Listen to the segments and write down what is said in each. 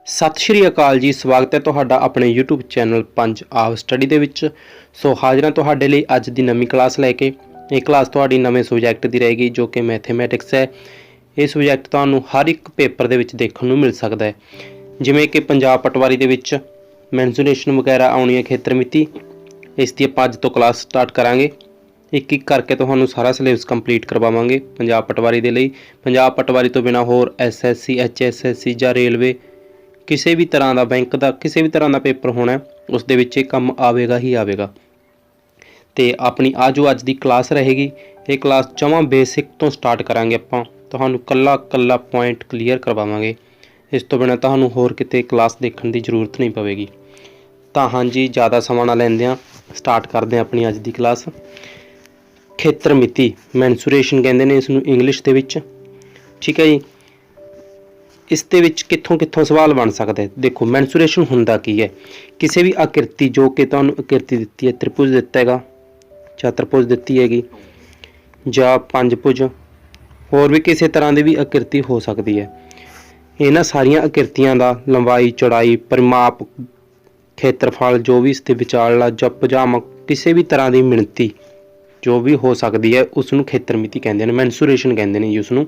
सत श्री अकाल जी। स्वागत है तुहाडा अपने यूट्यूब चैनल पंज आव स्टडी दे विच। सो हाज़र तुहाडे लई अज दी नवीं क्लास लैके। ये क्लास तुहाडी नवें सबजैक्ट दी रहेगी जो कि मैथेमैटिक्स है। ये सबजैक्ट तुहानूं हर एक पेपर दे विच देखण नूं मिल सकदा है, जिवें कि पंजाब पटवारी दे विच मैंसुरेशन वगैरह आउणी है, खेतर मिति। इस दी आपां अज तो क्लास स्टार्ट करांगे। एक एक करके तुहानूं सारा सिलेबस कंप्लीट करवावांगे पंजाब पटवारी दे लई। पंजाब पटवारी तो बिना होर SSC HSSC जां रेलवे किसी भी तरह का बैंक का किसी भी तरह का पेपर होना है, उस दे विच कम आवेगा ही आवेगा। तो अपनी आ जो अज की क्लास रहेगी, ये क्लास जमा बेसिक तो स्टार्ट करांगे आपां, तुहानूं कल्ला कल्ला पॉइंट क्लीयर करवावांगे। इस तो बिना तुहानूं होर किते क्लास देखने की जरूरत नहीं पवेगी। तो हाँ जी, ज़्यादा समा ना लैंदे स्टार्ट करते हैं अपनी अज की क्लास। खेतर मिति मैंसुरेशन कहते हैं इसनूं इंग्लिश दे विच, ठीक है जी। इस दे विच कित्थों कित्थों सवाल बन सकता है। देखो मैंसुरेशन हुंदा की है, किसी भी आकृति जो कि तुहानूं आकृति दित्ती है, त्रिभुज दिता हैगा, चतुर्भुज दित्ती हैगी जां पंजभुज, होर भी किसी तरह की भी आकृति हो सकती है। इन्हां सारियां आकृतियां दा लंबाई चौड़ाई परिमाप खेत्रफल जो भी इसके विचारला जप जाम किसी भी तरह की मिणती जो भी हो सकती है उसनूं खेतर मिति कहते हैं, मैंसुरेशन कहते हैं जी उसनूं।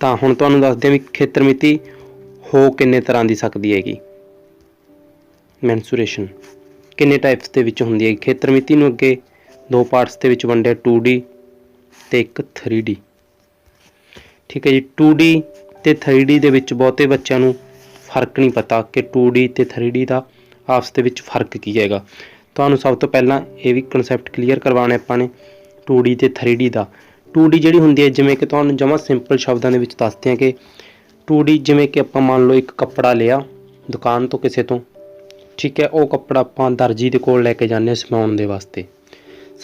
तो हुण तुहानूं दसदे हैं भी खेतर मिति हो किन्ने तरह की सकती हैगी। मैंसुरेशन किन्ने टाइप्स के विच हुंदी है। खेतर मिति नूं अगे दो पार्ट्स के विच वंडिया 2D ते एक 3D, ठीक है जी। 2D ते 3D दे विच बहुते बच्चों नूं फर्क नहीं पता कि 2D ते 3D का आपस दे विच फर्क की हैगा। तुहानूं सब तो पहलां ये भी कनसैप्ट क्लीयर करवाने आपां ने 2D ते 3D का। 2D जिहड़ी हुंदी है, जिवें कि तुहानूं जमा सिंपल शब्दां दे विच दसदे हैं कि 2D जिवें कि आपां मान लो एक कपड़ा लिया दुकान तो किसी तो, ठीक है, वो कपड़ा आपां दर्जी दे कोल लैके जाने सिलाउण दे वास्ते।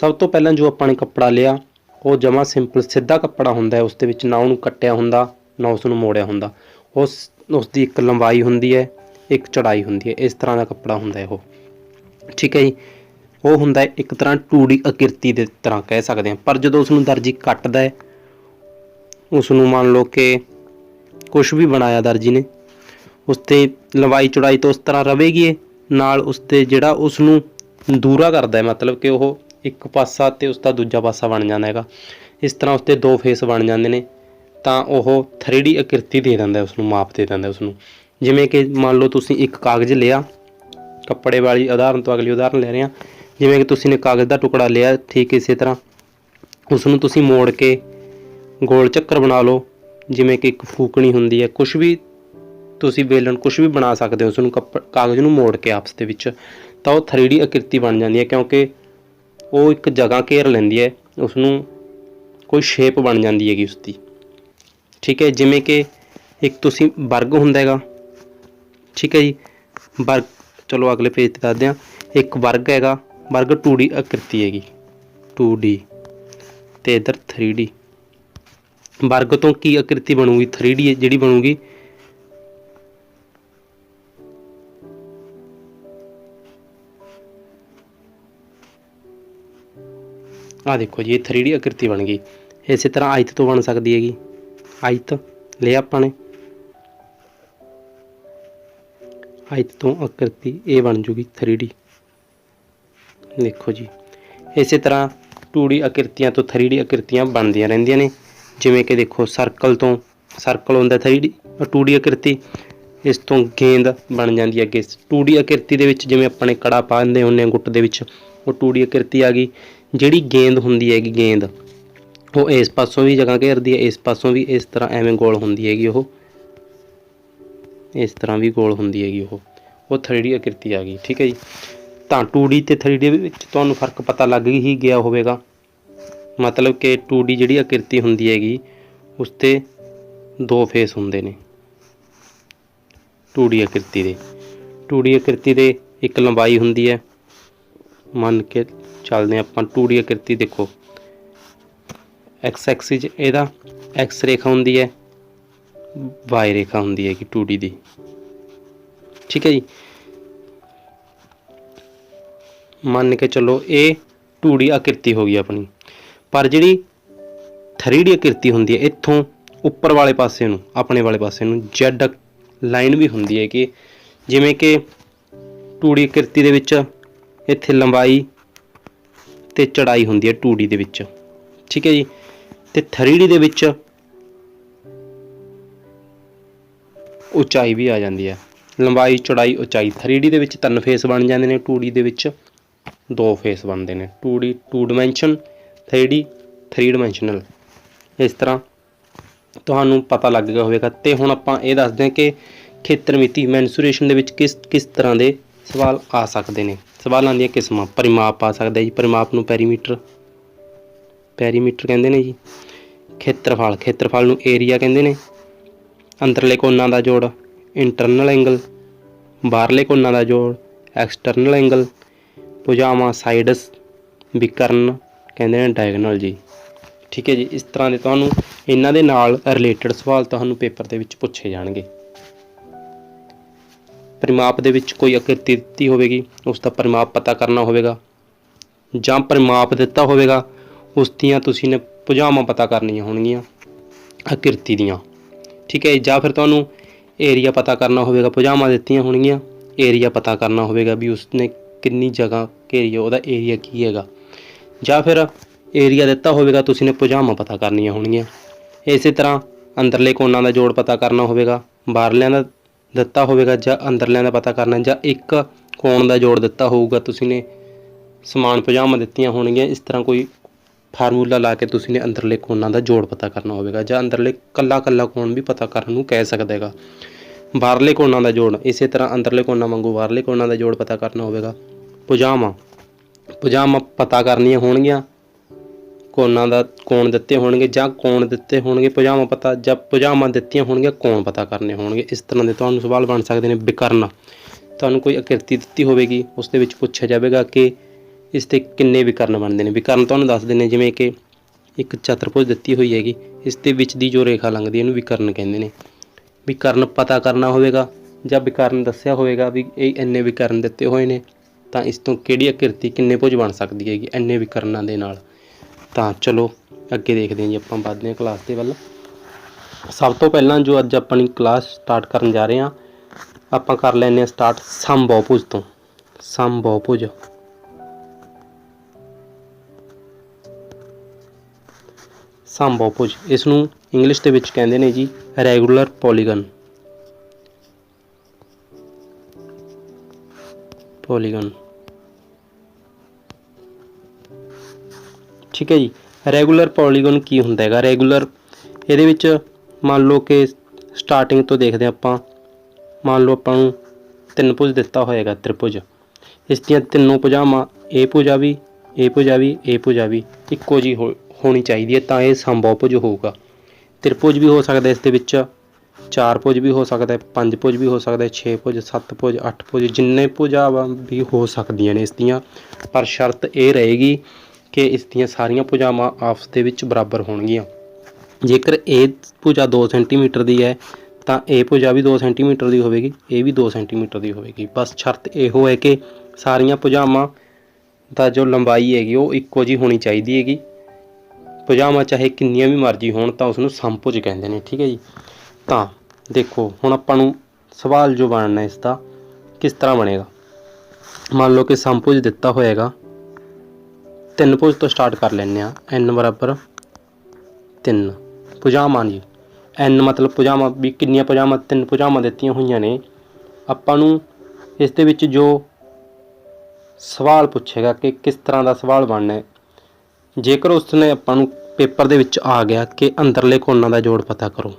सब तो पहलां जो आपां ने कपड़ा लिया वो जमा सिंपल सीधा कपड़ा हुंदा है, उस दे विच ना उहनूं कट्टिया हुंदा ना उसनूं मोड़िया हुंदा। उसदी एक लंबाई हुंदी है, एक चौड़ाई हुंदी है, इस तरह का कपड़ा हुंदा है वो, ठीक है जी। वो हुंदा है एक तरह 2D आकृति दे तरह कह सकते हैं। पर जदों उसनूं दर्जी कट्टदा है, उसनूं मान लो कि कुछ भी बनाया दर्जी ने, उसते लंबाई चौड़ाई तो उस तरह रहेगी, नाल उसते जिहड़ा उसनूं दूरा करदा है, मतलब कि वो एक पासा ते उसका दूजा पासा बन जांदा हैगा। इस तरह उसते दो फेस बन जांदे ने, तां ओह 3D आकृति दे दिंदा है, उसनूं माप दे दिंदा है उसनूं। जिवें कि मान लो तुसीं एक कागज़ लिया, कपड़े वाली उदाहरण तो अगली उदाहरण ले रहे हैं। जिवें कि तुसीं ने कागज़ का टुकड़ा लिया, ठीक इसी तरह उसनूं तुसीं मोड़ के गोल चक्कर बना लो, जिवें कि एक फूकणी हुंदी है, कुछ भी तुसीं बेलन कुछ भी बना सकते हो उसनूं कागज़ नूं मोड़ के आपस दे विच, तां वो 3D आकृति बन जाती है, क्योंकि वो एक जगह घेर लैंदी है, उसनूं कोई शेप बन जाती हैगी उसकी, ठीक है। जिवें कि एक तुसीं वर्ग हुंदा हैगा, ठीक है जी। वर्ग चलो अगले पेज ते दसदे हां। एक वर्ग हैगा, वर्ग 2D आकृति हैगी, 2D ते इधर 3D। वर्ग तो की आकृति बनूगी 3D जिहड़ी बनूगी, आ देखो जी, ये 3D आकृति बन गई। इस तरह आयत तो बन सकती हैगी, आयत लिया आपां ने, आयत तो आकृति ये बन जूगी 3D। देखो जी, इस तरह 2D आकृतियां तो 3D आकृतियां बनदियां रहिंदियां ने। जिवें कि देखो सर्कल तो सर्कल हुंदा 3D 2D आकृति, इस तो गेंद बन जाती है अगे 2D आकृति दे विच। जिवें अपने कड़ा पांदे हुंदे गुੱਟ दे विच, वो 2D आकृति आ गई। जिहड़ी गेंद हुंदी हैगी, गेंद वो इस पासों भी जगह घेरदी है, इस पासों भी इस तरह एवें गोल हुंदी हैगी, वो इस तरह भी गोल हुंदी हैगी, वो 3D आकृति आ गई, ठीक है जी। तो 2D ते 3D विच तुहानूं फर्क पता लग ही गया होवेगा। मतलब कि 2D जिहड़ी आकृति हुंदी हैगी उसते दो फेस हुंदे ने 2D आकृति दे। 2D आकृति दे एक लंबाई हुंदी है, मन के चलदे आपां 2D आकृति। देखो एक्स एक्सिस इहदा एक्स रेखा हुंदी है, वाई रेखा हुंदी हैगी 2D दी, ठीक है जी। मान के चलो ये 2D आकृति हो गई अपनी। पर जिहड़ी 3D आकृति हुंदी है, इत्थों उपर वाले पासे नूं अपने वाले पासे नूं Z ਲਾਈਨ ਵੀ ਹੁੰਦੀ ਹੈ ਕਿ ਜਿਵੇਂ ਕਿ 2D ਆਕ੍ਰਿਤੀ ਦੇ ਵਿੱਚ ਇੱਥੇ ਲੰਬਾਈ ਤੇ ਚੜਾਈ ਹੁੰਦੀ ਹੈ 2D ਦੇ ਵਿੱਚ, ਠੀਕ ਹੈ ਜੀ। ਤੇ 3D ਦੇ ਵਿੱਚ ਉਚਾਈ ਵੀ ਆ ਜਾਂਦੀ ਹੈ, ਲੰਬਾਈ ਚੌੜਾਈ ਉਚਾਈ। 3D ਦੇ ਵਿੱਚ 3 ਫੇਸ ਬਣ ਜਾਂਦੇ ਨੇ, 2D ਦੇ ਵਿੱਚ 2 ਫੇਸ ਬਣਦੇ ਨੇ। 2D 2 dimension, 3D 3 dimensional. ਇਸ ਤਰ੍ਹਾਂ ਤੁਹਾਨੂੰ ਪਤਾ ਲੱਗ ਗਿਆ ਹੋਵੇਗਾ। ਤੇ ਹੁਣ ਆਪਾਂ ਇਹ ਦੱਸਦੇ ਹਾਂ ਕਿ ਖੇਤਰ ਮਿਤੀ ਮੈਂਸੂਰੇਸ਼ਨ ਦੇ ਵਿੱਚ ਕਿਸ ਤਰ੍ਹਾਂ ਦੇ ਸਵਾਲ ਆ ਸਕਦੇ ਨੇ। ਸਵਾਲਾਂ ਦੀਆਂ ਕਿਸਮਾਂ, ਪਰਿਮਾਪ ਆ ਸਕਦਾ ਜੀ, ਪਰਿਮਾਪ ਨੂੰ ਪੈਰੀਮੀਟਰ ਕਹਿੰਦੇ ਨੇ ਜੀ। ਖੇਤਰਫਲ ਨੂੰ ਏਰੀਆ ਕਹਿੰਦੇ ਨੇ। ਅੰਦਰਲੇ ਕੋਨਾਂ ਦਾ ਜੋੜ ਇੰਟਰਨਲ ਐਂਗਲ, ਬਾਹਰਲੇ ਕੋਨਾਂ ਦਾ ਜੋੜ ਐਕਸਟਰਨਲ ਐਂਗਲ, ਭੁਜਾਵਾਂ ਸਾਈਡਸ ਵਿਕਰਨ ਕਹਿੰਦੇ ਨੇ ਡਾਇਗਨਲ ਜੀ, ਠੀਕ ਹੈ ਜੀ। ਇਸ ਤਰ੍ਹਾਂ ਦੇ ਤੁਹਾਨੂੰ ਇਹਨਾਂ ਦੇ ਨਾਲ ਰਿਲੇਟਡ ਸਵਾਲ ਤੁਹਾਨੂੰ ਪੇਪਰ ਦੇ ਵਿੱਚ ਪੁੱਛੇ ਜਾਣਗੇ। ਪਰਿਮਾਪ ਦੇ ਵਿੱਚ ਕੋਈ ਆਕ੍ਰਿਤੀ ਦਿੱਤੀ ਹੋਵੇਗੀ, ਉਸ ਦਾ ਪਰਿਮਾਪ ਪਤਾ ਕਰਨਾ ਹੋਵੇਗਾ, ਜਾਂ ਪਰਿਮਾਪ ਦਿੱਤਾ ਹੋਵੇਗਾ ਉਸ ਦੀਆਂ ਤੁਸੀਂ ਨੇ ਭੁਜਾਵਾਂ ਪਤਾ ਕਰਨੀਆਂ ਹੋਣਗੀਆਂ ਆਕ੍ਰਿਤੀ ਦੀਆਂ, ਠੀਕ ਹੈ। ਜਾਂ ਫਿਰ ਤੁਹਾਨੂੰ ਏਰੀਆ ਪਤਾ ਕਰਨਾ ਹੋਵੇਗਾ, ਭੁਜਾਵਾਂ ਦਿੱਤੀਆਂ ਹੋਣਗੀਆਂ, ਏਰੀਆ ਪਤਾ ਕਰਨਾ ਹੋਵੇਗਾ ਵੀ ਉਸਨੇ ਕਿੰਨੀ ਜਗ੍ਹਾ ਘੇਰੀ ਹੈ, ਉਹਦਾ ਏਰੀਆ ਕੀ ਹੈਗਾ। ਜਾਂ ਫਿਰ ਏਰੀਆ ਦਿੱਤਾ ਹੋਵੇਗਾ, ਤੁਸੀਂ ਨੇ ਭੁਜਾਵਾਂ ਪਤਾ ਕਰਨੀਆਂ ਹੋਣਗੀਆਂ। ਇਸੇ ਤਰ੍ਹਾਂ ਅੰਦਰਲੇ ਕੋਨਾਂ ਦਾ ਜੋੜ ਪਤਾ ਕਰਨਾ ਹੋਵੇਗਾ, ਬਾਹਰਲਿਆਂ ਦਾ ਦਿੱਤਾ ਹੋਵੇਗਾ ਜਾਂ ਅੰਦਰਲਿਆਂ ਦਾ ਪਤਾ ਕਰਨਾ, ਜਾਂ ਇੱਕ ਕੋਣ ਦਾ ਜੋੜ ਦਿੱਤਾ ਹੋਊਗਾ, ਤੁਸੀਂ ਨੇ ਸਮਾਨ ਭੁਜਾਵਾਂ ਦਿੱਤੀਆਂ ਹੋਣਗੀਆਂ। ਇਸ ਤਰ੍ਹਾਂ ਕੋਈ ਫਾਰਮੂਲਾ ਲਾ ਕੇ ਤੁਸੀਂ ਨੇ ਅੰਦਰਲੇ ਕੋਨਾਂ ਦਾ ਜੋੜ ਪਤਾ ਕਰਨਾ ਹੋਵੇਗਾ, ਜਾਂ ਅੰਦਰਲੇ ਕੱਲਾ ਕੋਣ ਵੀ ਪਤਾ ਕਰਨ ਨੂੰ ਕਹਿ ਸਕਦਾ ਹੈਗਾ। ਬਾਹਰਲੇ ਕੋਨਾਂ ਦਾ ਜੋੜ ਇਸੇ ਤਰ੍ਹਾਂ ਅੰਦਰਲੇ ਕੋਨਾਂ ਵਾਂਗੂ ਬਾਹਰਲੇ ਕੋਨਾਂ ਦਾ ਜੋੜ ਪਤਾ ਕਰਨਾ ਹੋਵੇਗਾ। ਭੁਜਾਵਾਂ ਪਤਾ ਕਰਨੀਆਂ ਹੋਣਗੀਆਂ, ਕੋਣ ਦਿੱਤੇ ਹੋਣਗੇ ਜਾਂ ਕੋਣ ਦਿੱਤੇ ਹੋਣਗੇ ਭੁਜਾਵਾਂ ਪਤਾ, ਜਾਂ ਭੁਜਾਵਾਂ ਦਿੱਤੀਆਂ ਹੋਣਗੀਆਂ ਕੋਣ ਪਤਾ ਕਰਨੇ ਹੋਣਗੇ। ਇਸ ਤਰ੍ਹਾਂ ਦੇ ਤੁਹਾਨੂੰ ਸਵਾਲ ਬਣ ਸਕਦੇ ਨੇ। ਵਿਕਰਨ, ਤੁਹਾਨੂੰ ਕੋਈ ਆਕ੍ਰਿਤੀ ਦਿੱਤੀ ਹੋਵੇਗੀ, ਉਸ ਦੇ ਵਿੱਚ ਪੁੱਛਿਆ ਜਾਵੇਗਾ ਕਿ ਇਸ 'ਤੇ ਕਿੰਨੇ ਵਿਕਰਨ ਬਣਦੇ ਨੇ। ਵਿਕਰਨ ਤੁਹਾਨੂੰ ਦੱਸ ਦਿੰਦੇ, ਜਿਵੇਂ ਕਿ ਇੱਕ ਚਤੁਰਭੁਜ ਦਿੱਤੀ ਹੋਈ ਹੈਗੀ, ਇਸ ਦੇ ਵਿੱਚ ਦੀ ਜੋ ਰੇਖਾ ਲੰਘਦੀ ਹੈ ਇਹਨੂੰ ਵਿਕਰਨ ਕਹਿੰਦੇ ਨੇ। ਵਿਕਰਨ ਪਤਾ ਕਰਨਾ ਹੋਵੇਗਾ ਜਾਂ ਵਿਕਰਨ ਦੱਸਿਆ ਹੋਵੇਗਾ ਵੀ ਇਹ ਇੰਨੇ ਵਿਕਰਨ ਦਿੱਤੇ ਹੋਏ ਨੇ, ਤਾਂ ਇਸ ਤੋਂ ਕਿਹੜੀ ਆਕ੍ਰਿਤੀ ਕਿੰਨੇ ਭੁਜ ਬਣ ਸਕਦੀ ਹੈਗੀ ਇੰਨੇ ਵਿਕਰਨਾਂ ਦੇ ਨਾਲ। ਤਾਂ ਚਲੋ ਅੱਗੇ ਦੇਖਦੇ ਹਾਂ ਜੀ, ਆਪਾਂ ਵੱਧਦੇ ਹਾਂ ਕਲਾਸ ਦੇ ਵੱਲ। ਸਭ ਤੋਂ ਪਹਿਲਾਂ ਜੋ ਅੱਜ ਆਪਣੀ ਕਲਾਸ ਸਟਾਰਟ ਕਰਨ ਜਾ ਰਹੇ ਹਾਂ, ਆਪਾਂ ਕਰ ਲੈਂਦੇ ਹਾਂ ਸਟਾਰਟ ਸਮਬਹੁਭੁਜ ਤੋਂ। ਸਮਬਹੁਭੁਜ ਇਸ ਨੂੰ ਇੰਗਲਿਸ਼ ਦੇ ਵਿੱਚ ਕਹਿੰਦੇ ਨੇ ਜੀ ਰੈਗੂਲਰ ਪੋਲੀਗਨ। ਠੀਕ ਹੈ ਜੀ। ਰੈਗੂਲਰ ਪੋਲੀਗਨ ਕੀ ਹੁੰਦਾ ਹੈਗਾ? ਰੈਗੂਲਰ ਇਹਦੇ ਵਿੱਚ ਮੰਨ ਲਓ ਕਿ ਸਟਾਰਟਿੰਗ ਤੋਂ ਦੇਖਦੇ ਆਪਾਂ। ਮੰਨ ਲਓ ਆਪਾਂ ਨੂੰ 3 ਭੁਜ ਦਿੱਤਾ ਹੋਏਗਾ, ਤ੍ਰਿਭੁਜ। ਇਸ ਦੀਆਂ ਤਿੰਨੋਂ ਭੁਜਾਵਾਂ ਇਹ ਭੁਜਾ ਵੀ, ਇਹ ਭੁਜਾ ਵੀ, ਇਹ ਭੁਜਾ ਵੀ ਇੱਕੋ ਜਿਹੀ ਹੋਣੀ ਚਾਹੀਦੀ ਹੈ, ਤਾਂ ਇਹ ਸਮਬਹੁਭੁਜ ਹੋਊਗਾ। ਤ੍ਰਿਭੁਜ ਵੀ ਹੋ ਸਕਦਾ ਇਸ ਦੇ ਵਿੱਚ, 4 ਭੁਜ ਵੀ ਹੋ ਸਕਦਾ, 5 ਭੁਜ ਵੀ ਹੋ ਸਕਦਾ, 6 ਭੁਜ, 7 ਭੁਜ, 8 ਭੁਜ, ਜਿੰਨੇ ਭੁਜਾਵਾਂ ਵੀ ਹੋ ਸਕਦੀਆਂ ਨੇ ਇਸ ਦੀਆਂ। ਪਰ ਸ਼ਰਤ ਇਹ ਰਹੇਗੀ ਕਿ ਇਸ ਦੀਆਂ ਸਾਰੀਆਂ ਭੁਜਾਵਾਂ ਆਪਸ ਦੇ ਵਿੱਚ ਬਰਾਬਰ ਹੋਣਗੀਆਂ। ਜੇਕਰ ਇਹ ਭੁਜਾ 2 ਸੈਂਟੀਮੀਟਰ ਦੀ ਹੈ ਤਾਂ ਇਹ ਭੁਜਾ ਵੀ 2 ਸੈਂਟੀਮੀਟਰ ਦੀ ਹੋਵੇਗੀ, ਇਹ ਵੀ 2 ਸੈਂਟੀਮੀਟਰ ਦੀ ਹੋਵੇਗੀ। ਬਸ ਸ਼ਰਤ ਇਹੋ ਹੈ ਕਿ ਸਾਰੀਆਂ ਭੁਜਾਵਾਂ ਦਾ ਜੋ ਲੰਬਾਈ ਹੈਗੀ ਉਹ ਇੱਕੋ ਜਿਹੀ ਹੋਣੀ ਚਾਹੀਦੀ ਹੈਗੀ। ਭੁਜਾਵਾਂ ਚਾਹੇ ਕਿੰਨੀਆਂ ਵੀ ਮਰਜ਼ੀ ਹੋਣ ਤਾਂ ਉਸਨੂੰ ਸਮਭੁਜ ਕਹਿੰਦੇ ਨੇ, ਠੀਕ ਹੈ ਜੀ। ਤਾਂ ਦੇਖੋ ਹੁਣ ਆਪਾਂ ਨੂੰ ਸਵਾਲ ਜੋ ਬਣਨਾ ਇਸ ਦਾ ਕਿਸ ਤਰ੍ਹਾਂ ਬਣੇਗਾ। ਮੰਨ ਲਓ ਕਿ ਸਮਭੁਜ ਦਿੱਤਾ ਹੋਏਗਾ, 3 ਭੁਜ ਤੋਂ ਸਟਾਰਟ ਕਰ ਲੈਂਦੇ ਹਾਂ। n ਬਰਾਬਰ 3 ਭੁਜਾਵਾਂ ਜੀ। n ਮਤਲਬ ਭੁਜਾਵਾਂ ਵੀ ਕਿੰਨੀਆਂ ਭੁਜਾਵਾਂ? 3 ਭੁਜਾਵਾਂ ਦਿੱਤੀਆਂ ਹੋਈਆਂ ਨੇ। ਆਪਾਂ ਨੂੰ ਇਸ ਦੇ ਵਿੱਚ ਜੋ ਸਵਾਲ ਪੁੱਛੇਗਾ ਕਿ ਕਿਸ ਤਰ੍ਹਾਂ ਦਾ ਸਵਾਲ ਬਣਨਾ ਹੈ। ਜੇਕਰ ਉਸਨੇ ਆਪਾਂ ਨੂੰ ਪੇਪਰ ਦੇ ਵਿੱਚ ਆ ਗਿਆ ਕਿ ਅੰਦਰਲੇ ਕੋਨਾਂ ਦਾ ਜੋੜ ਪਤਾ ਕਰੋ,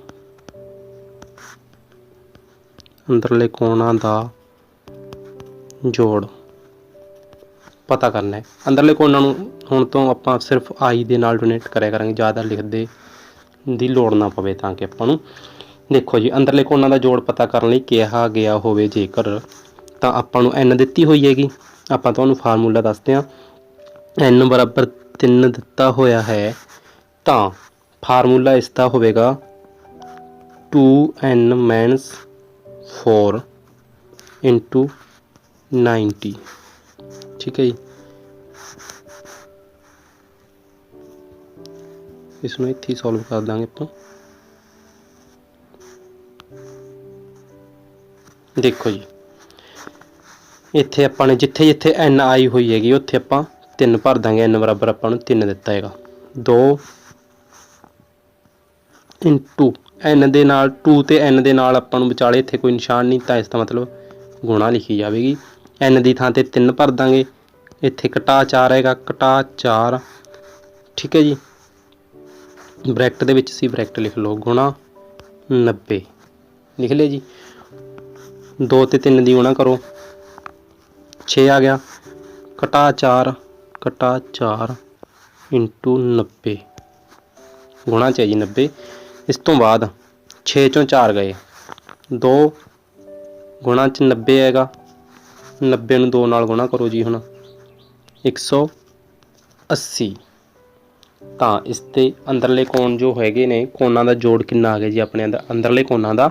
ਅੰਦਰਲੇ ਕੋਨਾਂ ਦਾ ਜੋੜ ਪਤਾ ਕਰਨਾ ਹੈ। ਅੰਦਰਲੇ ਕੋਨਾਂ ਨੂੰ ਹੁਣ ਤੋਂ ਆਪਾਂ ਸਿਰਫ ਆਈ ਦੇ ਨਾਲ ਡੋਨੇਟ ਕਰਿਆ ਕਰਾਂਗੇ, ਜ਼ਿਆਦਾ ਲਿਖਦੇ ਦੀ ਲੋੜ ਨਾ ਪਵੇ ਤਾਂ ਕਿ ਆਪਾਂ ਨੂੰ। ਦੇਖੋ ਜੀ, ਅੰਦਰਲੇ ਕੋਨਾਂ ਦਾ ਜੋੜ ਪਤਾ ਕਰਨ ਲਈ ਕਿਹਾ ਗਿਆ ਹੋਵੇ ਜੇਕਰ, ਤਾਂ ਆਪਾਂ ਨੂੰ n ਦਿੱਤੀ ਹੋਈ ਹੈਗੀ। ਆਪਾਂ ਤੁਹਾਨੂੰ ਫਾਰਮੂਲਾ ਦੱਸਦੇ ਹਾਂ। n ਬਰਾਬਰ 3 ਦਿੱਤਾ ਹੋਇਆ ਹੈ ਤਾਂ ਫਾਰਮੂਲਾ ਇਸ ਦਾ ਹੋਵੇਗਾ 2n - 4 × 90, ਠੀਕ ਹੈ ਜੀ। ਇਸ ਨੂੰ ਇੱਥੇ ਹੀ ਸੋਲਵ ਕਰ ਦਾਂਗੇ ਆਪਾਂ। देखो जी ਇੱਥੇ ਆਪਾਂ ਨੇ ਜਿੱਥੇ ਜਿੱਥੇ n ਆਈ ਹੋਈ ਹੈਗੀ ਉੱਥੇ ਆਪਾਂ 3 ਭਰ ਦਾਂਗੇ। n ਬਰਾਬਰ ਆਪਾਂ ਨੂੰ 3 ਦਿੱਤਾ ਹੈਗਾ। 2 ਇੰਟੂ n ਦੇ ਨਾਲ 2 ਤੇ n ਦੇ ਨਾਲ ਆਪਾਂ ਨੂੰ ਵਿਚਾਲੇ ਇੱਥੇ ਕੋਈ ਨਿਸ਼ਾਨ ਨਹੀਂ ਤਾਂ ਇਸ ਦਾ ਮਤਲਬ ਗੁਣਾ ਲਿਖੀ ਜਾਵੇਗੀ। n ਦੀ ਥਾਂ ਤੇ 3 ਭਰ ਦਾਂਗੇ। ਇੱਥੇ ਘਟਾ 4 ਹੈਗਾ, ਘਟਾ 4 ਠੀਕ ਹੈ ਜੀ। ਬਰੈਕਟ ਦੇ ਵਿੱਚ ਸੀ ਬਰੈਕਟ ਲਿਖ ਲਓ ਗੁਣਾ 90 ਲਿਖ ਲਿਆ ਜੀ। 2 ਤੇ 3 ਦੀ ਗੁਣਾ ਕਰੋ 6 आ गया। घटा 4 इंटू 90 गुणा च है जी 90। इस तो बाद 6 चों 4 गए 2 गुणा च 90 हैगा। 90 नूं 2 नाल गुणा करो जी हुण 180। ਤਾਂ ਇਸ ਦੇ ਅੰਦਰਲੇ ਕੋਣ ਜੋ ਹੈਗੇ ਨੇ ਕੋਣਾਂ ਦਾ ਜੋੜ ਕਿੰਨਾ ਆ ਗਿਆ ਜੀ ਆਪਣੇ ਅੰਦਰਲੇ ਕੋਣਾਂ ਦਾ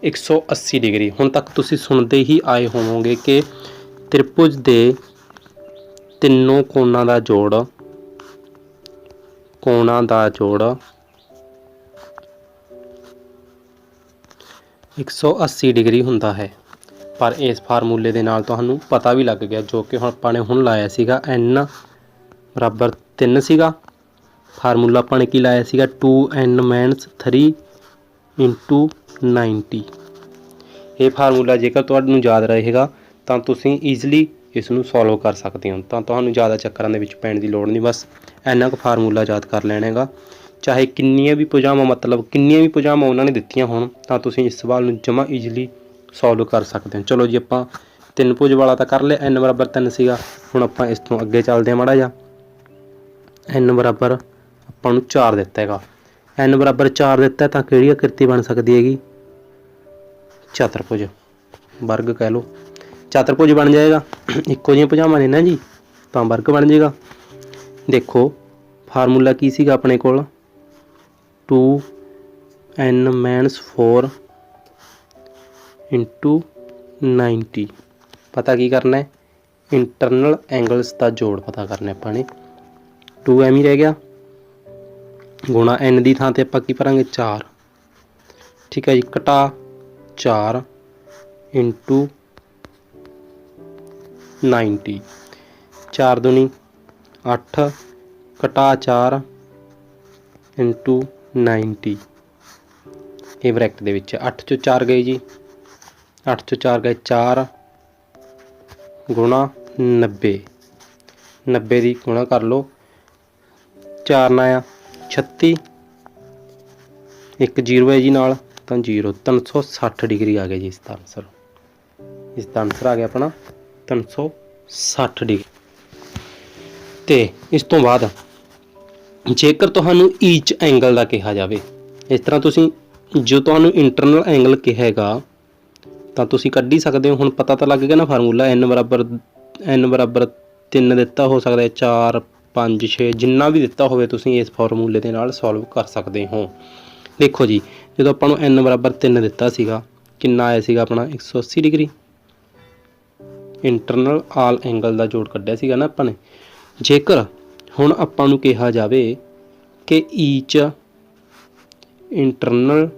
180 ਡਿਗਰੀ। ਹੁਣ ਤੱਕ ਤੁਸੀਂ ਸੁਣਦੇ ਹੀ ਆਏ ਹੋਵੋਗੇ ਕਿ त्रिभुज ਦੇ ਤਿੰਨੋਂ ਕੋਣਾਂ ਦਾ ਜੋੜ 180 ਡਿਗਰੀ ਹੁੰਦਾ ਹੈ। ਪਰ ਇਸ ਫਾਰਮੂਲੇ ਦੇ ਨਾਲ ਤੁਹਾਨੂੰ ਪਤਾ ਵੀ ਲੱਗ ਗਿਆ ਜੋ ਕਿ ਹੁਣ ਆਪਾਂ ਨੇ ਹੁਣ ਲਾਇਆ ਸੀਗਾ n ਬਰਾਬਰ 3 ਸੀਗਾ। ਫਾਰਮੂਲਾ ਆਪਾਂ ਨੇ ਕੀ ਲਾਇਆ ਸੀਗਾ 2n - 3 ਇੰਟੂ 90। ਇਹ ਫਾਰਮੂਲਾ ਜੇਕਰ ਤੁਹਾਨੂੰ ਯਾਦ ਰਹੇਗਾ ਤਾਂ ਤੁਸੀਂ ਈਜ਼ਲੀ ਇਸ ਨੂੰ ਸੋਲਵ ਕਰ ਸਕਦੇ ਹੋ। ਤਾਂ ਤੁਹਾਨੂੰ ਜ਼ਿਆਦਾ ਚੱਕਰਾਂ ਦੇ ਵਿੱਚ ਪੈਣ ਦੀ ਲੋੜ ਨਹੀਂ, ਬਸ ਇੰਨਾ ਕੁ ਫਾਰਮੂਲਾ ਯਾਦ ਕਰ ਲੈਣਾ ਹੈਗਾ। ਚਾਹੇ ਕਿੰਨੀਆਂ ਵੀ ਭੁਜਾਵਾਂ ਉਹਨਾਂ ਨੇ ਦਿੱਤੀਆਂ ਹੋਣ ਤਾਂ ਤੁਸੀਂ ਇਸ ਸਵਾਲ ਨੂੰ ਜਮਾਂ ਈਜ਼ਲੀ ਸੋਲਵ ਕਰ ਸਕਦੇ ਹੋ। ਚਲੋ ਜੀ ਆਪਾਂ 3 ਭੁਜ ਵਾਲਾ ਤਾਂ ਕਰ ਲਿਆ। n ਬਰਾਬਰ 3 ਸੀਗਾ। ਹੁਣ ਆਪਾਂ ਇਸ ਤੋਂ ਅੱਗੇ ਚੱਲਦੇ ਹਾਂ ਮਾੜਾ ਜਿਹਾ। n ਬਰਾਬਰ ਆਪਾਂ ਨੂੰ 4 ਦਿੱਤਾ ਹੈਗਾ। n ਬਰਾਬਰ 4 ਦਿੱਤਾ ਤਾਂ ਕਿਹੜੀ ਆਕ੍ਰਿਤੀ ਬਣ ਸਕਦੀ ਹੈਗੀ ਚਤੁਰਭੁਜ ਵਰਗ ਕਹਿ ਲਓ। ਚਤੁਰਭੁਜ ਬਣ ਜਾਏਗਾ। ਇੱਕੋ ਜਿਹੀਆਂ ਭੁਜਾਵਾਂ ਨੇ ਨਾ ਜੀ ਤਾਂ ਵਰਗ ਬਣ ਜਾਏਗਾ। ਦੇਖੋ ਫਾਰਮੂਲਾ ਕੀ ਸੀਗਾ ਆਪਣੇ ਕੋਲ 2n - 4 ਇੰਟੂ 90। ਪਤਾ ਕੀ ਕਰਨਾ ਹੈ ਇੰਟਰਨਲ ਐਂਗਲਸ ਦਾ ਜੋੜ ਪਤਾ ਕਰਨਾ ਆਪਾਂ ਨੇ। 2 ਐਵੇਂ ਹੀ ਰਹਿ ਗਿਆ ਗੁਣਾ n ਦੀ ਥਾਂ ਤੇ ਆਪਾਂ ਕੀ ਭਰਾਂਗੇ 4 ਠੀਕ ਹੈ ਜੀ। ਘਟਾ 4 ਇੰਟੂ 90 4 दूनी 8 ਘਟਾ 4 ਇੰਟੂ 90 ਇਹ ਬ੍ਰੈਕਟ ਦੇ ਵਿੱਚ 8 ਚੋਂ 4 ਗਏ ਜੀ। 8 ਚੋਂ 4 ਗਏ 4 ਗੁਣਾ 90 90 ਦੀ ਗੁਣਾ ਕਰ ਲਓ 4 ਨਾਲ ਆ 36 ਇੱਕ 0 ਹੈ ਜੀ ਨਾਲ ਤਾਂ 0 360 ਡਿਗਰੀ ਆ ਗਿਆ ਜੀ ਇਸ ਦਾ ਆਨਸਰ। ਇਸ ਦਾ ਆਨਸਰ ਆ ਗਿਆ ਆਪਣਾ 360 ਡਿਗਰੀ। ਤੇ ਇਸ ਤੋਂ ਬਾਅਦ ਜੇਕਰ ਤੁਹਾਨੂੰ ਈਚ ਐਂਗਲ ਦਾ ਕਿਹਾ ਜਾਵੇ ਇਸ ਤਰ੍ਹਾਂ ਤੁਸੀਂ ਜੋ ਤੁਹਾਨੂੰ ਇੰਟਰਨਲ ਐਂਗਲ ਕਿਹਾ ਹੈਗਾ ਤਾਂ ਤੁਸੀਂ ਕੱਢ ਹੀ ਸਕਦੇ ਹੋ। ਹੁਣ ਪਤਾ ਤਾਂ ਲੱਗ ਗਿਆ ਨਾ ਫਾਰਮੂਲਾ n ਬਰਾਬਰ 3 ਦਿੱਤਾ ਹੋ ਸਕਦਾ 4 5 6 ਜਿੰਨਾ ਵੀ ਦਿੱਤਾ ਹੋਵੇ ਤੁਸੀਂ ਇਸ ਫਾਰਮੂਲੇ ਦੇ ਨਾਲ ਸੋਲਵ ਕਰ ਸਕਦੇ ਹੋ। ਦੇਖੋ ਜੀ ਜਦੋਂ ਆਪਾਂ ਨੂੰ n ਬਰਾਬਰ 3 ਦਿੱਤਾ ਸੀਗਾ ਕਿੰਨਾ ਆਇਆ ਸੀਗਾ ਆਪਣਾ 180 ਡਿਗਰੀ। ਇੰਟਰਨਲ ਆਲ ਐਂਗਲ ਦਾ ਜੋੜ ਕੱਢਿਆ ਸੀਗਾ ਨਾ ਆਪਾਂ ਨੇ। ਜੇਕਰ ਹੁਣ ਆਪਾਂ ਨੂੰ ਕਿਹਾ ਜਾਵੇ ਕਿ ਈਚ ਇੰਟਰਨਲ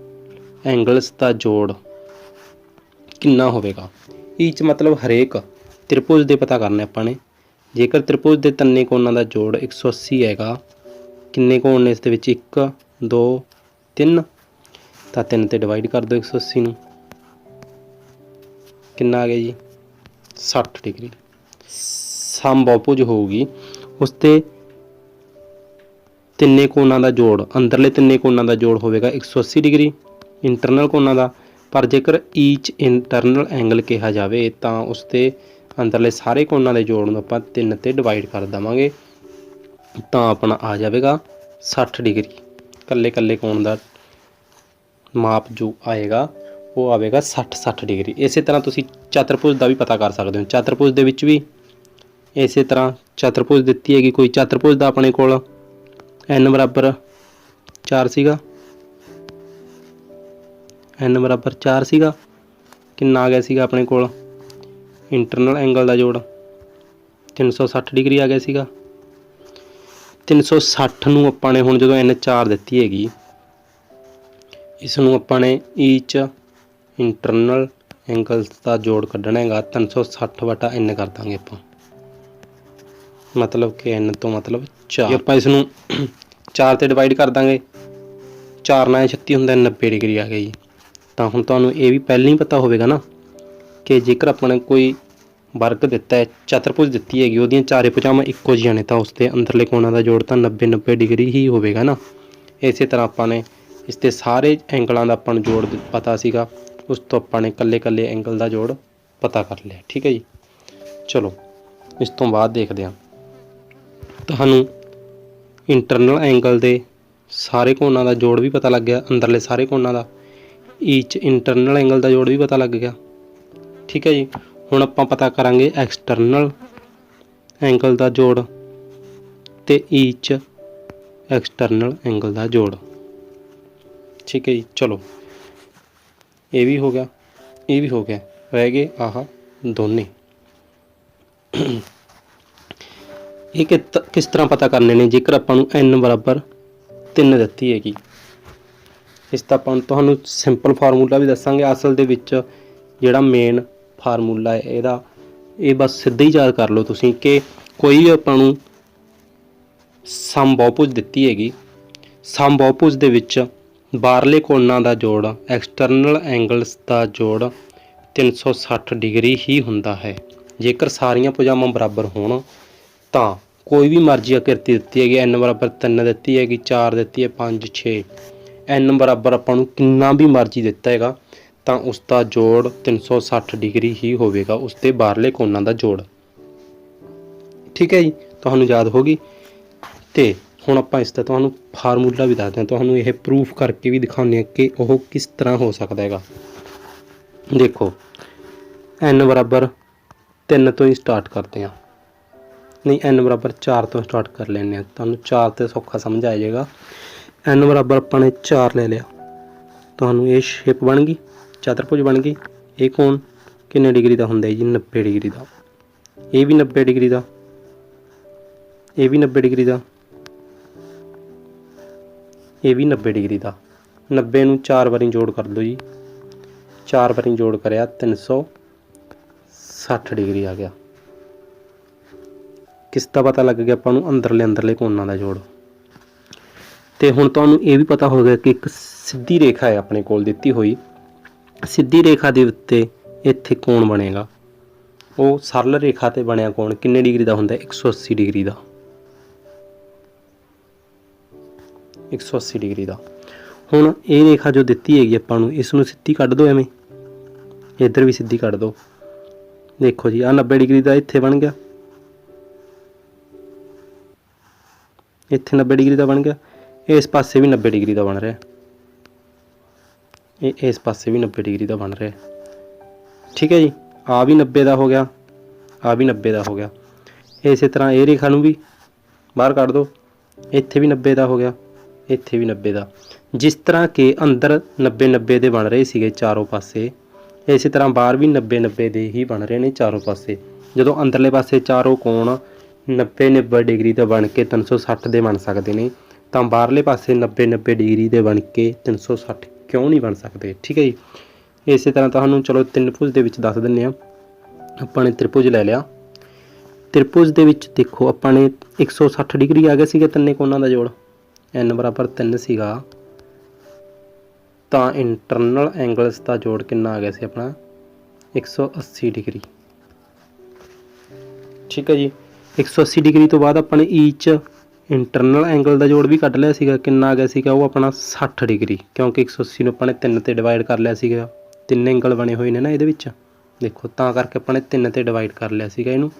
ਐਂਗਲਸ ਦਾ ਜੋੜ ਕਿੰਨਾ ਹੋਵੇਗਾ। ਈਚ ਮਤਲਬ ਹਰੇਕ ਤ੍ਰਿਭੁਜ ਦੇ ਪਤਾ ਕਰਨਾ ਆਪਾਂ ਨੇ। ਜੇਕਰ ਤ੍ਰਿਭੁਜ ਦੇ ਤਿੰਨੇ ਕੋਣਾਂ ਦਾ ਜੋੜ 180 ਹੈਗਾ ਕਿੰਨੇ ਕੋਣ ਨੇ ਇਸ ਦੇ ਵਿੱਚ 1 2 3 ਤਾਂ 3 ਤੇ ਡਿਵਾਈਡ ਕਰ ਦਿਓ 180 ਨੂੰ ਕਿੰਨਾ ਆ ਗਿਆ ਜੀ 60 ਡਿਗਰੀ। ਸਮਬਾਹੁਭੁਜ ਹੋਊਗੀ ਉਸ ਤੇ ਤਿੰਨੇ ਕੋਣਾਂ ਦਾ ਜੋੜ ਅੰਦਰਲੇ ਤਿੰਨੇ ਕੋਣਾਂ ਦਾ ਜੋੜ ਹੋਵੇਗਾ 180 ਡਿਗਰੀ ਇੰਟਰਨਲ ਕੋਣਾਂ ਦਾ। ਪਰ ਜੇਕਰ ਈਚ ਇੰਟਰਨਲ ਐਂਗਲ ਕਿਹਾ ਜਾਵੇ ਤਾਂ ਉਸ ਦੇ ਅੰਦਰਲੇ ਸਾਰੇ ਕੋਣਾਂ ਦੇ ਜੋੜ ਨੂੰ ਆਪਾਂ 3 ਤੇ ਡਿਵਾਈਡ ਕਰ ਦੇਵਾਂਗੇ ਤਾਂ ਆਪਣਾ ਆ ਜਾਵੇਗਾ 60 ਡਿਗਰੀ। ਕੱਲੇ ਕੱਲੇ ਕੋਣ ਦਾ ਮਾਪ ਜੋ ਆਏਗਾ ਉਹ ਆਵੇਗਾ 60 ਡਿਗਰੀ। ਇਸੇ ਤਰ੍ਹਾਂ ਤੁਸੀਂ ਚਤੁਰਭੁਜ ਦਾ ਵੀ ਪਤਾ ਕਰ ਸਕਦੇ ਹੋ। ਚਤੁਰਭੁਜ ਦੇ ਵਿੱਚ ਵੀ ਇਸੇ ਤਰ੍ਹਾਂ ਚਤੁਰਭੁਜ ਦਿੱਤੀ ਹੈਗੀ ਕੋਈ ਚਤੁਰਭੁਜ ਦਾ ਆਪਣੇ ਕੋਲ n ਬਰਾਬਰ 4 ਸੀਗਾ n ਬਰਾਬਰ 4 ਸੀਗਾ ਕਿੰਨਾ ਆ ਗਿਆ ਸੀਗਾ ਆਪਣੇ ਕੋਲ ਇੰਟਰਨਲ ਐਂਗਲ ਦਾ ਜੋੜ 360 ਡਿਗਰੀ ਆ ਗਿਆ ਸੀਗਾ। 360 ਨੂੰ ਆਪਾਂ ਨੇ ਹੁਣ ਜਦੋਂ n 4 ਦਿੱਤੀ ਹੈਗੀ ਇਸ ਨੂੰ ਆਪਾਂ ਨੇ ਈਚ ਇੰਟਰਨਲ एंगल्स का जोड़ कढ़ना हैगा 360/n कर देंगे आप, मतलब कि n तो मतलब 4। आप इसनूं 4 ते डिवाइड कर देंगे, 4 9 36 हुंदा 90 डिग्री आ गया जी। तो हुण तुहानूं ये भी पहले ही पता होवेगा ना कि जेकर अपने कोई वर्ग दिता है, चतुर्भुज दिती हैगी, उहदियां चारे भुजावां इक्को जिहियां ने, तो उसके अंदरले कोणां का जोड़ तो 90 90 डिग्री ही होवेगा ना। इस तरह आपां इसके सारे एंगलों का आपां जोड़ पता सीगा, उस तो आपां कल्ले कल्ले एंगल का जोड़ पता कर लिया। ठीक है जी। चलो इस तो बाद देखते हैं, तुहानूं इंटरनल एंगल के सारे कोणां का जोड़ भी पता लग गया, अंदरले सारे कोणां का, ईच इंटरनल एंगल का जोड़ भी पता लग गया। ठीक है जी। हुण आपां पता करांगे एक्सटर्नल एंगल का जोड़ ते ईच एक्सटर्नल एंगल का जोड़। ठीक है जी। चलो ये भी हो गया, ये भी हो गया, रह गए आह दोने। ये किस तरह पता करने ने, जेकर आपां नूं n बराबर 3 दित्ती हैगी, इसका आपां तुहानूं सिंपल फार्मूला भी दसांगे। असल दे विच जिहड़ा मेन फार्मूला है इहदा, ये बस सीधा ही याद कर लो तुसीं कि कोई भी आपां नूं सम बहुभुज दित्ती हैगी, सम बहुभुज दे विच बाहरले कोणां दा जोड़ एक्सटर्नल एंगल्स का जोड़ 360 डिग्री ही हुंदा है। जेकर सारियां भुजावां बराबर होण तां कोई भी मर्जी आकृति दित्ती हैगी, n बराबर 3 दित्ती हैगी, 4 दित्ती है, 5 6, n बराबर आपां नूं किन्ना भी मर्जी दित्ता हैगा तो उसका जोड़ 360 डिग्री ही होवेगा, उसके बाहरले कोणां दा जोड़। ठीक है जी। तुहानूं याद होगी। तो हुण आपां इसका तुहानूं फार्मूला भी दसदे, तुहानूं यह प्रूफ करके भी दिखाने कि वह किस तरह हो सकता हैगा। देखो n बराबर 3 तो ही स्टार्ट करते हैं, नहीं n बराबर 4 तो स्टार्ट कर लेने, तुहानूं 4 तो सौखा समझ आ जाएगा। n बराबर अपने 4 ले लिया, तुहानूं ये शेप बन गई, चतुर्भुज बन गई। ये कोण किन्ने डिग्री का हुंदा है जी, 90 डिग्री का। ये भी 90 डिग्री का, ये भी 90 डिग्री का, ये भी 90 डिग्री का। 90 नूं 4 बारी जोड़ कर दो जी, 4 बारी जोड़ करिया 360 डिग्री आ गया। किसका पता लग गया आपां नूं, अंदरले कोणां दा जोड़। तो हुण तुहानूं ये भी पता हो गया कि एक सीधी रेखा है अपने कोल दित्ती हुई, सीधी रेखा दे उत्ते इत्थे कोण बनेगा, वो सरल रेखा ते बनिया कोण किन्ने डिग्री का हुंदा है, 180 डिग्री का, 180 डिग्री का। हुण ये रेखा जो दित्ती हैगी आपां नूं, इसनूं सीधी कढ दो, एवें इधर भी सीधी कढ दो। देखो जी आ 90 डिग्री का इत्थे बन गया, इत्थे 90 डिग्री का बन गया, इस पासे भी 90 डिग्री का बन रहा है, इस पासे भी 90 डिग्री का बन रहा है। ठीक है जी। आ भी 90 का हो गया, आ भी 90 का हो गया। इस तरह ये रेखा नूं भी बाहर कढ दो, इत्थे भी 90 का हो गया, इत्थे भी 90 का। जिस तरह के अंदर 90 90 के बन रहे सीगे चारों पासे, इस तरह बाहर भी 90 90 के ही बन रहे हैं चारों पासे। जो अंदरले पासे चारों कोण 90 90 डिग्री के बन के 360 के बन सकते हैं, तो बाहरले पासे 90 90 डिग्री के बन के 360 क्यों नहीं बन सकते। ठीक है जी। इस तरह तुहानूं चलो त्रिभुज दे विच दस दिंदे आं। आपां ने त्रिभुज ले लिया, त्रिभुज दे विच देखो आपां ने 160 डिग्री आ गया सीगा तिन्ने कोणां दा जोड़, n बराबर 3 सीगा, तो इंटरनल एंगल्स का जोड़ कितना आ गया सी अपना 180 डिग्री। ठीक है जी। 180 डिग्री तो बाद अपने ईच इंटरनल एंगल का जोड़ भी कढ़ लिया सीगा, कितना आ गया सीगा वो अपना 60 डिग्री, क्योंकि 180 नूं अपने 3 ते डिवाइड कर लिया सीगा, 3 एंगल बने हुए ने ना इहदे विच, देखो तां करके अपने 3 ते डिवाइड कर लिया सीगा इहनूं,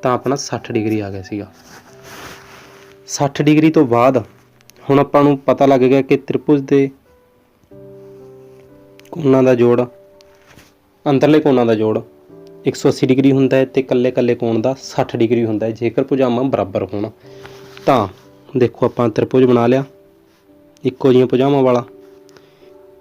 तां अपना 60 डिग्री आ गया सीगा। 60 डिग्री तो बाद हुण आपां नूं पता लग गया कि त्रिभुज दे कोणां दा जोड़, अंदरले कोणां दा जोड़ 180 डिग्री हुंदा है, ते कल्ले कल्ले कोण दा 60 डिग्री हुंदा है जेकर भुजावां बराबर होण। तां देखो आपां त्रिभुज बना लिया इक्को जिहियां भुजावां वाला,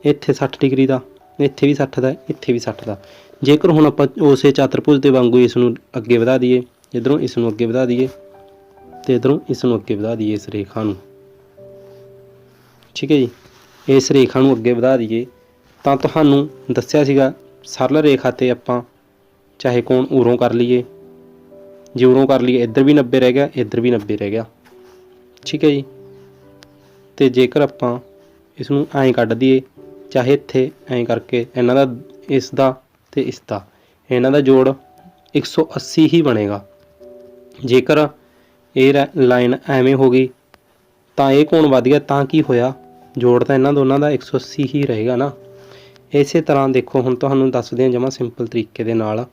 इत्थे 60 डिग्री का, इत्थे भी 60 का, इत्थे भी 60 का। जेकर हुण आपां उसे चतुर्भुज दे वांगू इसनूं अगे वधा दईए, इधरों इसनूं अगे वधा दईए ते इधरों इसनूं अगे वधा दईए, इस रेखा नूं। ठीक है जी। इस रेखा नूं अगे वधा दईए तां तुहानूं दस्सिया सीगा सरल रेखा ते आपां चाहे कोण उरों कर लीए, जे उरों कर लीए इधर भी 90 रह गया, इधर भी 90 रह गया। ठीक है जी। तो जेकर आपां इसनूं ऐं कढ दईए, चाहे इत्थे ऐं करके इन्हां दा इसदा ते इसदा इन्हां दा जोड़ 180 ही बनेगा। जेकर ये लाइन एवें हो गई तो ये कोण वध गया, तां की होया, जोड़ तो इन्हां दोनों का 180 ही रहेगा ना। इस तरह देखो हुण तुहानूं दसदे जमा सिंपल तरीके दे नाल,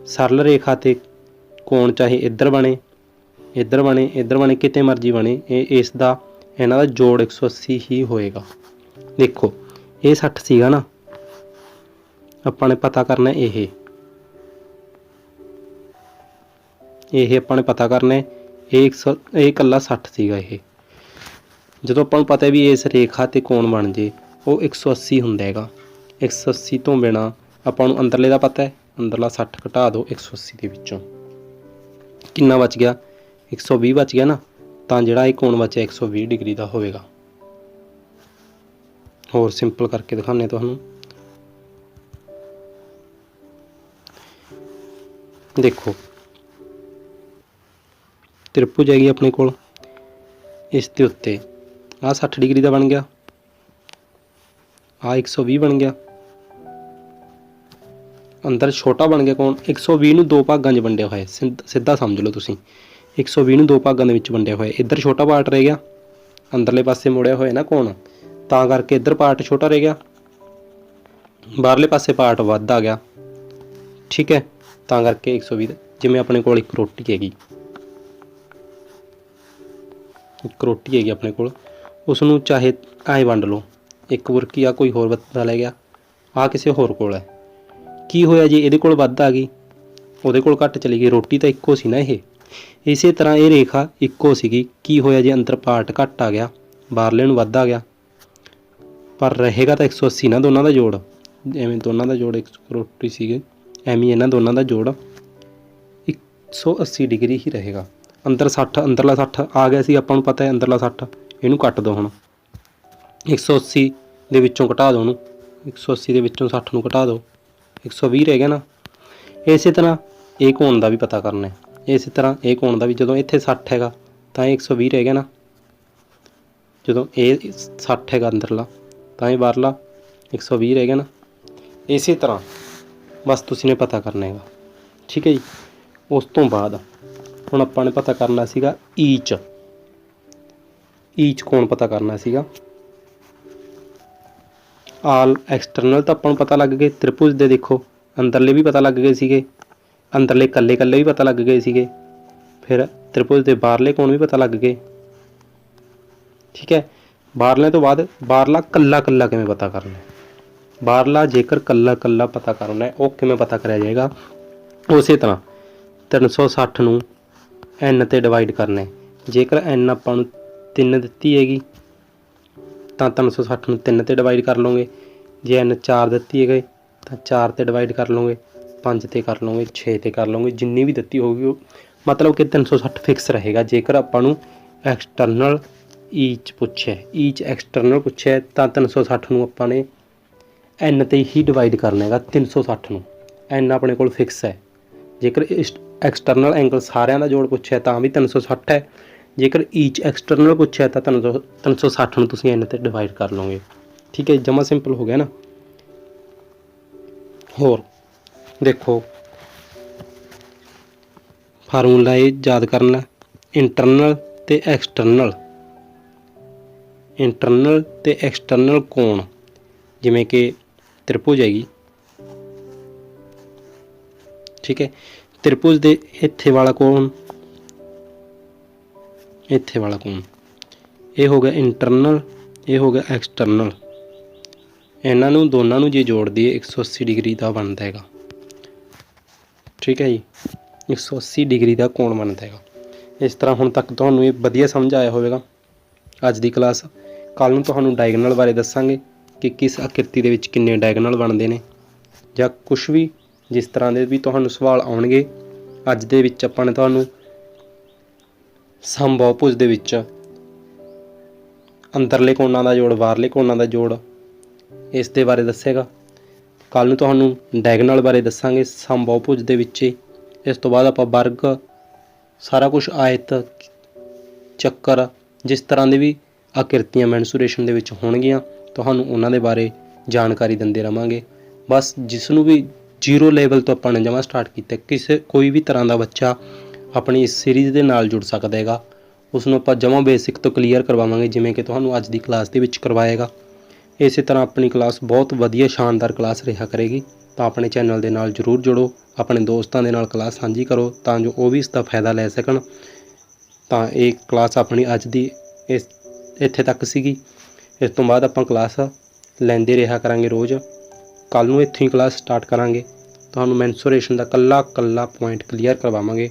सरल रेखा ते कोण चाहे इधर बने, इधर बने, इधर बने, किते मर्जी बने, इसदा इन्हां दा जोड़ 180 ही होएगा। देखो ये 60 सीगा ना, आपां ने पता करना ये आपां ने पता करना ये कल्ला 60 सीगा। ये जदों आपां नूं पता है भी इस रेखा ते कोण बन जे वो 180 हुंदा हैगा। 180 तो बिना आपां नूं अंदरले दा पता है, अंदरला 60 घटा दो 180 दे विचों, कितना बच गया, 120 बच गया ना। तां जिहड़ा ये कोण बचया 120 डिग्री दा होवेगा। होर सिंपल करके दिखाने तुहानूं। देखो त्रिभुज हैगी अपने कोल, इस दे उत्ते आ 60 डिग्री का बन गया, आ 120 बन गया, अंदर छोटा बन गया कोण 120 नूं दो भागां 'च वंडिया होया, सीधा समझ लो तुसीं 120 नूं दो भागां दे विच वंडिया होया। इधर छोटा पार्ट रह गया, अंदरले पासे मुड़िया होया ना कोण, तां करके इधर पार्ट छोटा रह गया, बाहरले पासे पार्ट वध आ गया। ठीक है, तां करके 120। जिवें अपने कोल एक रोटी हैगी, एक रोटी हैगी अपने कोल, उसनूं चाहे ऐं वंड लो, एक बुरकी आ कोई होर बंदा लै गया, आ किसी होर कोल है, की होया जी इहदे कोल वध आ गई, उहदे कोल घट चली गई। रोटी तो इक्को सी ना ये, इसे तरह ये रेखा इक्को सीगी, की होया जी अंदर पार्ट घट आ गया, बाहरले नूं वध आ गया, पर रहेगा तो 180 ना दोनों का जोड़। एवें दोनों का जोड़ 1 रोटी सीगे, एवें इन्हां दोनों का जोड़ 180 डिग्री ही रहेगा। अंदर 60, अंदरला 60 आ गया सी, आपां नूं पता है अंदरला 60, इहनूं कट दो हुण 180 दे विचों घटा दो, उहनूं 180 दे विचों 60 नूं घटा दो, 120 रह गया ना। इस तरह ये कोण का भी पता करना है, इस तरह ये कोण का भी, जदों इत्थे 60 हैगा तां 120 रह गया ना, जदों ये 60 हैगा अंदरला तां ये बाहरला 120 रह गया ना। इस तरह बस तुसीं ने पता करना है। ठीक है जी। उस तो बाद हुण आपां ने पता करना सीगा ईच, ईच कोण पता करना सीगा। आल एक्सटर्नल तो आपां नूं पता लग गए, त्रिभुज दे देखो अंदरले भी पता लग गए सीगे, अंदरले कल्ले कल्ले भी पता लग गए सीगे, फिर त्रिभुज दे बाहरले कोण भी पता लग गए। ठीक है, बाहरले तो बाद बाहरला कल्ला कल्ला किवें पता करना है, बाहरला जेकर कल्ला कल्ला पता करना है वो किवें पता करिया जाएगा। उस तरह 360 नूं n ते डिवाइड करना है, जेकर n आपां नूं 3 दित्ती हैगी तां 360 नूं 3 ते डिवाइड कर लोगे, जे n 4 दित्ती है तां 4 ते डिवाइड कर लोगे, 5 ते कर लोगे, 6 ते कर लोगे, जिन्नी भी दित्ती होगी मतलब कि 360 फिक्स रहेगा। जेकर आपां नूं एक्सटर्नल ईच पुछे, ईच एक्सटर्नल पुछे तां 360 नूं आपां ने n ते ही डिवाइड करना है 360 नूं, n अपने कोल फिक्स है। जेकर एक्सटर्नल एंगल सारिਆਂ ਦਾ जोड़ पुछे तां भी 360 है, जेकर ईच एक्सटर्नल पुछे तो 360 नूं तुसीं n ते डिवाइड कर लोगे। ठीक है, जमा सिंपल हो गया ना। होर देखो फार्मूला ये याद करना, इंटरनल ते एक्सटर्नल, इंटरनल ते एक्सटर्नल कोण, जिमें कि त्रिभुज हैगी। ठीक है, त्रिभुज दे इत्थे वाला कोण, इत्थे वाला कोण, ये हो गया इंटरनल, ये हो गया एक्सटर्नल, इन्हां नूं दोनों नूं जे जोड़ दिए 180 डिग्री का बनता है। ठीक है जी, 180 डिग्री का कोण बनता है। इस तरह हुण तक तुहानूं ये वधिया समझ आया होवेगा अज दी क्लास। कल नूं तुहानूं डायगनल बारे दस्सांगे कि किस आकृति दे विच किन्ने डायगनल बनते हैं, जां कुछ भी जिस तरह के भी तुहानूं सवाल आउणगे। अज दे विच आपां ने तुहानूं समबाहुभुज दे विच अंदरले कोणां दा जोड़, बाहरले कोणां दा जोड़, इस दे बारे दस्सेगा। ਕੱਲ੍ਹ ਨੂੰ ਤੁਹਾਨੂੰ ਡਾਇਗਨਲ ਬਾਰੇ ਦੱਸਾਂਗੇ, ਸਮਬਾਹੁਭੁਜ ਦੇ ਵਿੱਚ ਹੀ। ਇਸ ਤੋਂ ਬਾਅਦ ਆਪਾਂ ਵਰਗ, ਸਾਰਾ ਕੁਛ, ਆਇਤ, ਚੱਕਰ, ਜਿਸ ਤਰ੍ਹਾਂ ਦੇ ਵੀ ਆਕ੍ਰਿਤੀਆਂ ਮੈਂਸੂਰੇਸ਼ਨ ਦੇ ਵਿੱਚ ਹੋਣਗੀਆਂ, ਤੁਹਾਨੂੰ ਉਹਨਾਂ ਦੇ ਬਾਰੇ ਜਾਣਕਾਰੀ ਦਿੰਦੇ ਰਹਾਂਗੇ। ਬਸ ਜਿਸ ਨੂੰ ਵੀ 0 ਲੈਵਲ ਤੋਂ ਆਪਾਂ ਨੇ ਜਮਾਂ ਸਟਾਰਟ ਕੀਤਾ, ਕੋਈ ਵੀ ਤਰ੍ਹਾਂ ਦਾ ਬੱਚਾ ਆਪਣੀ ਇਸ ਸੀਰੀਜ਼ ਦੇ ਨਾਲ ਜੁੜ ਸਕਦਾ ਹੈਗਾ। ਉਸ ਨੂੰ ਆਪਾਂ ਜਮਾਂ ਬੇਸਿਕ ਤੋਂ ਕਲੀਅਰ ਕਰਵਾਵਾਂਗੇ, ਜਿਵੇਂ ਕਿ ਤੁਹਾਨੂੰ ਅੱਜ ਦੀ ਕਲਾਸ ਦੇ ਵਿੱਚ ਕਰਵਾਏਗਾ। ਇਸੇ ਤਰ੍ਹਾਂ ਆਪਣੀ ਕਲਾਸ ਬਹੁਤ ਵਧੀਆ ਸ਼ਾਨਦਾਰ ਕਲਾਸ ਰਿਹਾ ਕਰੇਗੀ। ਤਾਂ ਆਪਣੇ ਚੈਨਲ ਦੇ ਨਾਲ ਜ਼ਰੂਰ ਜੁੜੋ, ਆਪਣੇ ਦੋਸਤਾਂ ਦੇ ਨਾਲ ਕਲਾਸ ਸਾਂਝੀ ਕਰੋ ਤਾਂ ਜੋ ਉਹ ਵੀ ਇਸ ਦਾ ਫਾਇਦਾ ਲੈ ਸਕਣ। ਤਾਂ ਇਹ ਕਲਾਸ ਆਪਣੀ ਅੱਜ ਦੀ ਇੱਥੇ ਤੱਕ ਸੀਗੀ। ਇਸ ਤੋਂ ਬਾਅਦ ਆਪਾਂ ਕਲਾਸ ਲੈਂਦੇ ਰਿਹਾ ਕਰਾਂਗੇ ਰੋਜ਼। ਕੱਲ੍ਹ ਨੂੰ ਇੱਥੋਂ ਹੀ ਕਲਾਸ ਸਟਾਰਟ ਕਰਾਂਗੇ, ਤੁਹਾਨੂੰ ਮੈਂਸੂਰੇਸ਼ਨ ਦਾ ਇਕੱਲਾ ਪੁਆਇੰਟ ਕਲੀਅਰ ਕਰਵਾਵਾਂਗੇ।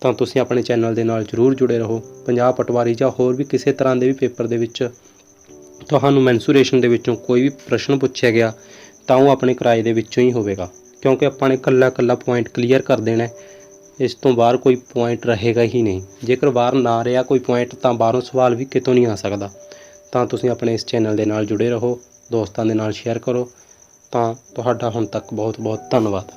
ਤਾਂ ਤੁਸੀਂ ਆਪਣੇ ਚੈਨਲ ਦੇ ਨਾਲ ਜ਼ਰੂਰ ਜੁੜੇ ਰਹੋ। ਪੰਜਾਬ ਪਟਵਾਰੀ ਜਾਂ ਹੋਰ ਵੀ ਕਿਸੇ ਤਰ੍ਹਾਂ ਦੇ ਵੀ ਪੇਪਰ ਦੇ ਵਿੱਚ ਤੁਹਾਨੂੰ ਮੈਂਸੂਰੇਸ਼ਨ ਦੇ ਵਿੱਚੋਂ ਕੋਈ ਵੀ ਪ੍ਰਸ਼ਨ ਪੁੱਛਿਆ ਗਿਆ ਤਾਂ ਉਹ ਆਪਣੇ ਕਿਰਾਏ ਦੇ ਵਿੱਚੋਂ ਹੀ ਹੋਵੇਗਾ, ਕਿਉਂਕਿ ਆਪਾਂ ਨੇ ਇਕੱਲਾ ਪੁਆਇੰਟ ਕਲੀਅਰ ਕਰ ਦੇਣਾ। ਇਸ ਤੋਂ ਬਾਹਰ ਕੋਈ ਪੁਆਇੰਟ ਰਹੇਗਾ ਹੀ ਨਹੀਂ। ਜੇਕਰ ਬਾਹਰ ਨਾ ਰਿਹਾ ਕੋਈ ਪੁਆਇੰਟ ਤਾਂ ਬਾਹਰੋਂ ਸਵਾਲ ਵੀ ਕਿਤੋਂ ਨਹੀਂ ਆ ਸਕਦਾ। ਤਾਂ ਤੁਸੀਂ ਆਪਣੇ ਇਸ ਚੈਨਲ ਦੇ ਨਾਲ ਜੁੜੇ ਰਹੋ, ਦੋਸਤਾਂ ਦੇ ਨਾਲ ਸ਼ੇਅਰ ਕਰੋ। ਤਾਂ ਤੁਹਾਡਾ ਹੁਣ ਤੱਕ ਬਹੁਤ ਬਹੁਤ ਧੰਨਵਾਦ।